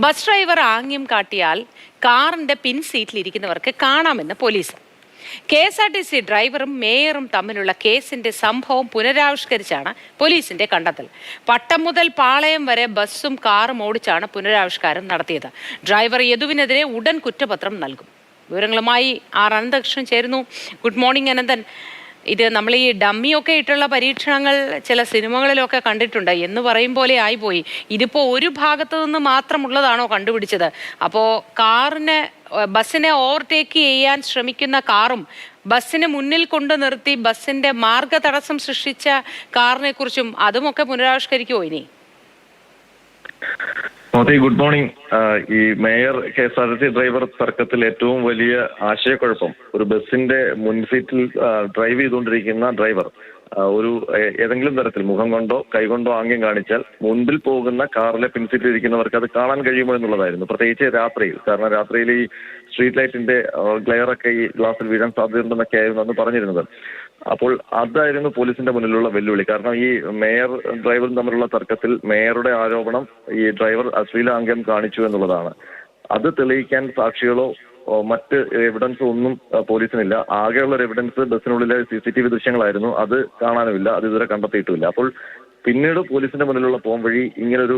Bus driver ആംഗ്യം കാട്ടിയാൽ കാറിന്റെ പിൻ സീറ്റിലിരിക്കുന്നവർക്ക് കാണാമെന്ന് പോലീസ്. KSRTC ഡ്രൈവറും മേയറും തമ്മിലുള്ള കേസിന്റെ സംഭവം പുനരാവിഷ്കരിച്ചാണ് പോലീസിന്റെ കണ്ടെത്തൽ. പട്ടം മുതൽ പാളയം വരെ ബസ്സും കാറും ഓടിച്ചാണ് പുനരാവിഷ്കാരം നടത്തിയത്. ഡ്രൈവർ യദുവിനെതിരെ ഉടൻ കുറ്റപത്രം നൽകും. വിവരങ്ങളുമായി അനന്തകൃഷ്ണൻ ചേരുന്നു. Good morning Ananthan. ഇത് നമ്മൾ ഈ ഡമ്മിയൊക്കെ ഇട്ടുള്ള പരീക്ഷണങ്ങൾ ചില സിനിമകളിലൊക്കെ കണ്ടിട്ടുണ്ട് എന്ന് പറയും പോലെ ആയിപ്പോയി. ഇതിപ്പോൾ ഒരു ഭാഗത്തു നിന്ന് മാത്രമുള്ളതാണോ കണ്ടുപിടിച്ചത്? അപ്പോൾ ബസ്സിനെ ഓവർടേക്ക് ചെയ്യാൻ ശ്രമിക്കുന്ന കാറും ബസ്സിന് മുന്നിൽ കൊണ്ടു നിർത്തി ബസ്സിന്റെ മാർഗ തടസ്സം സൃഷ്ടിച്ച കാറിനെ കുറിച്ചും അതുമൊക്കെ പുനരാവിഷ്കരിക്കുമോ ഇനി? Good morning. ഈ മേയർ KSRTC ഡ്രൈവർ തർക്കത്തിൽ ഏറ്റവും വലിയ ആശയക്കുഴപ്പം ഒരു ബസ്സിന്റെ മുൻ സീറ്റിൽ ഡ്രൈവ് ചെയ്തുകൊണ്ടിരിക്കുന്ന ഡ്രൈവർ ഏതെങ്കിലും തരത്തിൽ മുഖം കൊണ്ടോ കൈകൊണ്ടോ ആംഗ്യം കാണിച്ചാൽ മുൻപിൽ പോകുന്ന കാറിലെ പിൻസീറ്റിൽ ഇരിക്കുന്നവർക്ക് അത് കാണാൻ കഴിയുമോ എന്നുള്ളതായിരുന്നു. പ്രത്യേകിച്ച് രാത്രിയിൽ. കാരണം രാത്രിയിൽ ഈ സ്ട്രീറ്റ് ലൈറ്റിന്റെ ഗ്ലെയറൊക്കെ ഈ ഗ്ലാസിൽ വീഴാൻ സാധ്യതയുണ്ടെന്നൊക്കെ ആയിരുന്നു അന്ന് പറഞ്ഞിരുന്നത്. അപ്പോൾ അതായിരുന്നു പോലീസിന്റെ മുന്നിലുള്ള വെല്ലുവിളി. കാരണം ഈ മേയർ ഡ്രൈവറും തമ്മിലുള്ള തർക്കത്തിൽ മേയറുടെ ആരോപണം ഈ ഡ്രൈവർ അശ്ലീലാംഗ്യം കാണിച്ചു എന്നുള്ളതാണ്. അത് തെളിയിക്കാൻ സാക്ഷികളോ മറ്റ് എവിഡൻസ് ഒന്നും പോലീസിനില്ല. ആകെയുള്ള ഒരു എവിഡൻസ് ബസ്സിനുള്ളിലെ CCTV ദൃശ്യങ്ങളായിരുന്നു. അത് കാണാനുമില്ല, അത് ഇതുവരെ കണ്ടെത്തിയിട്ടുമില്ല. അപ്പോൾ പിന്നീട് പോലീസിന്റെ മുന്നിലുള്ള പോംവഴി ഇങ്ങനൊരു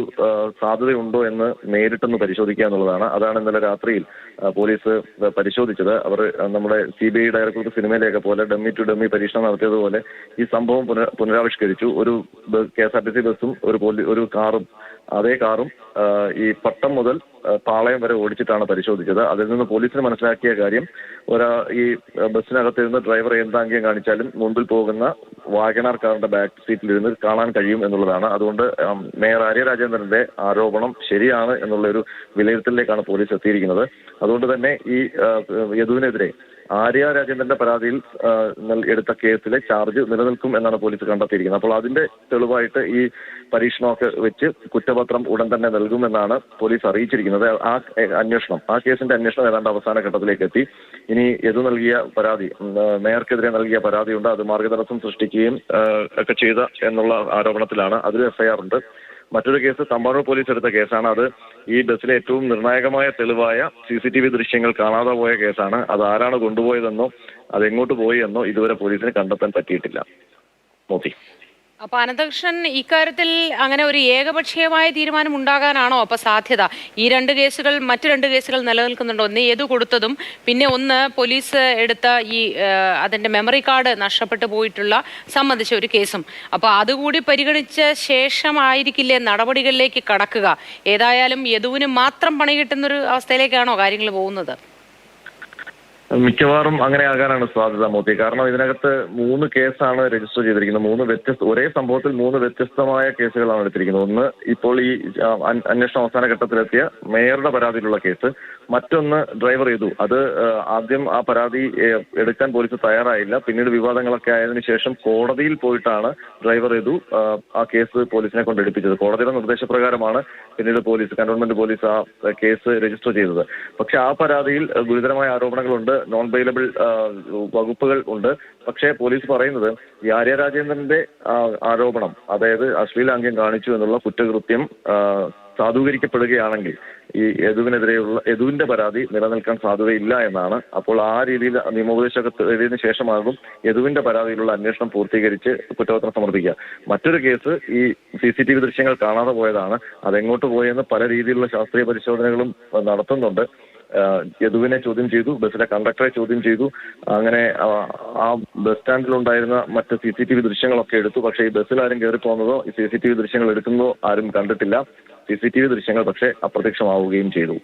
സാധ്യതയുണ്ടോ എന്ന് നേരിട്ടൊന്ന് പരിശോധിക്കുക എന്നുള്ളതാണ്. അതാണ് ഇന്നലെ രാത്രിയിൽ പോലീസ് പരിശോധിച്ചത്. അവർ നമ്മുടെ CBI ഡയറക്ടർക്ക് സിനിമയിലേക്ക് പോലെ ഡമ്മി ടു ഡമ്മി പരീക്ഷണം നടത്തിയതുപോലെ ഈ സംഭവം പുനരാവിഷ്കരിച്ചു. ഒരു KSRTC ബസ്സും ഒരു കാറും, അതേ കാറും ഈ പട്ടം മുതൽ പാളയം വരെ ഓടിച്ചിട്ടാണ് പരിശോധിച്ചത്. അതിൽ നിന്ന് പോലീസിന് മനസ്സിലാക്കിയ കാര്യം ഈ ബസ്സിനകത്തിരുന്ന് ഡ്രൈവർ എന്താംഗ്യം കാണിച്ചാലും മുൻപിൽ പോകുന്ന വാഗണാർ കാറിന്റെ ബാക്ക് സീറ്റിലിരുന്ന് കാണാൻ കഴിയും എന്നുള്ളതാണ്. അതുകൊണ്ട് മേയർ ആര്യ രാജേന്ദ്രന്റെ ആരോപണം ശരിയാണ് എന്നുള്ളൊരു വിലയിരുത്തലിലേക്കാണ് പോലീസ് എത്തിയിരിക്കുന്നത്. അതുകൊണ്ട് തന്നെ ഈ യദുവിനെതിരെ ആര്യ രാജേന്ദ്രന്റെ പരാതിയിൽ എടുത്ത കേസിലെ ചാർജ് നിലനിൽക്കും എന്നാണ് പോലീസ് കണ്ടെത്തിയിരിക്കുന്നത്. അപ്പോൾ അതിന്റെ തെളിവായിട്ട് ഈ പരീക്ഷണമൊക്കെ വെച്ച് കുറ്റപത്രം ഉടൻ തന്നെ നൽകുമെന്നാണ് പോലീസ് അറിയിച്ചിരിക്കുന്നത്. ആ കേസിന്റെ അന്വേഷണം ഏതാണ്ട് അവസാന ഘട്ടത്തിലേക്ക് എത്തി. ഇനി യദു നൽകിയ പരാതി, മേയർക്കെതിരെ നൽകിയ പരാതിയുണ്ട്. അത് മാർഗതടസ്സം സൃഷ്ടിക്കുകയും ഒക്കെ ചെയ്ത എന്നുള്ള ആരോപണത്തിലാണ്. അതിൽ FIR ഉണ്ട്. മറ്റൊരു കേസ് തമ്പാനൂർ പോലീസ് എടുത്ത കേസാണ്. അത് ഈ ബസ്സിലെ ഏറ്റവും നിർണായകമായ തെളിവായ CCTV ദൃശ്യങ്ങൾ കാണാതെ പോയ കേസാണ്. അത് ആരാണ് കൊണ്ടുപോയതെന്നോ അതെങ്ങോട്ട് പോയി എന്നോ ഇതുവരെ പോലീസിന് കണ്ടെത്താൻ പറ്റിയിട്ടില്ല. മോദി. അപ്പൊ അനന്തകൃഷ്ണൻ, ഇക്കാര്യത്തിൽ അങ്ങനെ ഒരു ഏകപക്ഷീയമായ തീരുമാനം ഉണ്ടാകാനാണോ അപ്പൊ സാധ്യത? മറ്റു രണ്ട് കേസുകൾ നിലനിൽക്കുന്നുണ്ടോ? ഒന്ന് യദു കൊടുത്തതും പിന്നെ ഒന്ന് പോലീസ് എടുത്ത അതിന്റെ മെമ്മറി കാർഡ് നഷ്ടപ്പെട്ടു പോയിട്ടുള്ള സംബന്ധിച്ച ഒരു കേസും. അപ്പൊ അതുകൂടി പരിഗണിച്ച ശേഷമായിരിക്കില്ലേ നടപടികളിലേക്ക് കടക്കുക? ഏതായാലും യദുവിന് മാത്രം പണി കിട്ടുന്നൊരു അവസ്ഥയിലേക്കാണോ കാര്യങ്ങൾ പോകുന്നത്? മിക്കവാറും അങ്ങനെ ആകാനാണ് സാധ്യത, മോദി. കാരണം ഇതിനകത്ത് 3 കേസാണ് രജിസ്റ്റർ ചെയ്തിരിക്കുന്നത്. ഒരേ സംഭവത്തിൽ 3 വ്യത്യസ്തമായ കേസുകളാണ് എടുത്തിരിക്കുന്നത്. ഒന്ന് ഇപ്പോൾ ഈ അന്വേഷണം അവസാന ഘട്ടത്തിലെത്തിയ മേയറുടെ പരാതിയിലുള്ള കേസ്. മറ്റൊന്ന് ഡ്രൈവർ യദു. അത് ആദ്യം ആ പരാതി എടുക്കാൻ പോലീസ് തയ്യാറായില്ല. പിന്നീട് വിവാദങ്ങളൊക്കെ ആയതിനു ശേഷം കോടതിയിൽ പോയിട്ടാണ് ഡ്രൈവർ യദു ആ കേസ് പോലീസിനെ കൊണ്ട് എടുപ്പിച്ചത്. കോടതിയുടെ നിർദ്ദേശപ്രകാരമാണ് പിന്നീട് കന്റോൺമെന്റ് പോലീസ് ആ കേസ് രജിസ്റ്റർ ചെയ്തത്. പക്ഷെ ആ പരാതിയിൽ ഗുരുതരമായ ആരോപണങ്ങളുണ്ട്, നോൺ ബെയിലബിൾ വകുപ്പുകൾ ഉണ്ട്. പക്ഷേ പോലീസ് പറയുന്നത് ഈ ആര്യ രാജേന്ദ്രന്റെ ആരോപണം, അതായത് അശ്ലീലാംഗ്യം കാണിച്ചു എന്നുള്ള കുറ്റകൃത്യം സാധൂകരിക്കപ്പെടുകയാണെങ്കിൽ ഈ യദുവിന്റെ പരാതി നിലനിൽക്കാൻ സാധ്യതയില്ല എന്നാണ്. അപ്പോൾ ആ രീതിയിൽ നിയമോപദേശമൊക്കെ എഴുതിയതിനു ശേഷമാകും യദുവിന്റെ പരാതിയിലുള്ള അന്വേഷണം പൂർത്തീകരിച്ച് കുറ്റപത്രം സമർപ്പിക്കുക. മറ്റൊരു കേസ് ഈ CCTV ദൃശ്യങ്ങൾ കാണാതെ പോയതാണ്. അതെങ്ങോട്ട് പോയെന്ന് പല രീതിയിലുള്ള ശാസ്ത്രീയ പരിശോധനകളും നടത്തുന്നുണ്ട്. യദുവിനെ ചോദ്യം ചെയ്തു, ബസ്സിലെ കണ്ടക്ടറെ ചോദ്യം ചെയ്തു. അങ്ങനെ ആ ബസ് സ്റ്റാൻഡിലുണ്ടായിരുന്ന മറ്റ് CCTV ദൃശ്യങ്ങളൊക്കെ എടുത്തു. പക്ഷേ ഈ ബസ്സിൽ ആരും കയറി പോകുന്നതോ ഈ CCTV ദൃശ്യങ്ങൾ എടുക്കുന്നതോ ആരും കണ്ടിട്ടില്ല. CCTV ദൃശ്യങ്ങൾ പക്ഷേ അപ്രത്യക്ഷമാവുകയും ചെയ്തു.